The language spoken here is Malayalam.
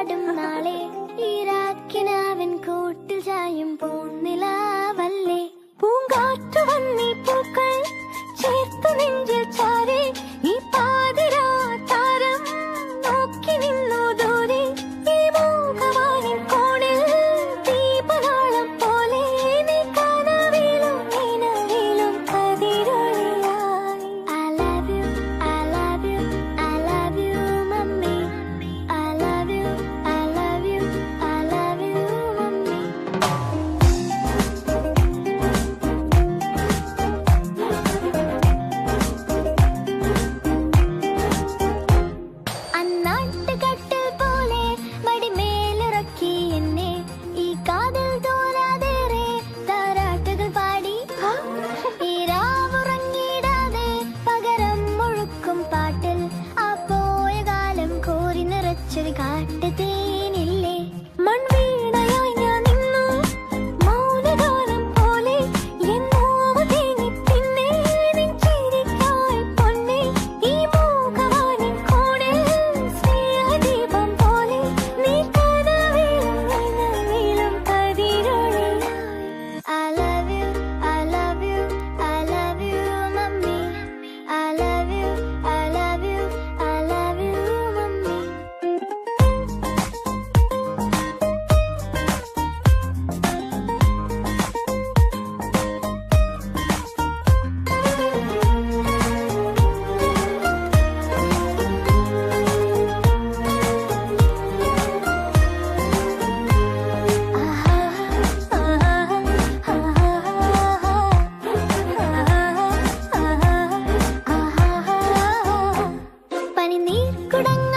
പാടും നാളെ ഈരാക്കിനാവിൻ കൂട്ടിൽ ചായും പൂനിലാവല്ലേ പൂങ്കാറ്റു വന്നീ പൂക്കൾ ചേർത്തു നെഞ്ചിൽ ചാരെ ഈ പാതിരാ താരം നോക്കി നിന്നു ദൂരെ ഈ മൂകവാനിൻ കോണിൽ ദീപനാളം പോലെ നീ കനവിലും നിലവിലും കതിരൊളിയായി I love you, I love you, I love you, mummy. I love you, I love you, I love you, mummy. അന്നാട്ടുകട്ടിൽ പോലെ മടിമേലിറക്കി എന്നെ ഈ കാതിൽ തോരാതേറെ താരാട്ടുകൾ പാടി ഈ രാവുറങ്ങിടാതെ പകരം മുഴുക്കും പാട്ടിൽ ആ പോയ കാലം കോരി നിറച്ചൊരു കാട്ടുതേനില്ലേ മൺവീണയായി ഞാൻ നിന്നു മൗനഗാനം പോലെ എന്നോവ് തേങ്ങി പിന്നെ നിൻ ചിരിക്കായി പൊന്നെ ഈ മൂകവാനിൻ കോണിൽ സ്നേഹദീപം പോലെ നീ കനവിലും നിലവിലും കതിരൊളിയായി I love you, I love you, I love you, mummy. I love you, I love you, I love you, mummy. പനിനീർ കുടങ്ങ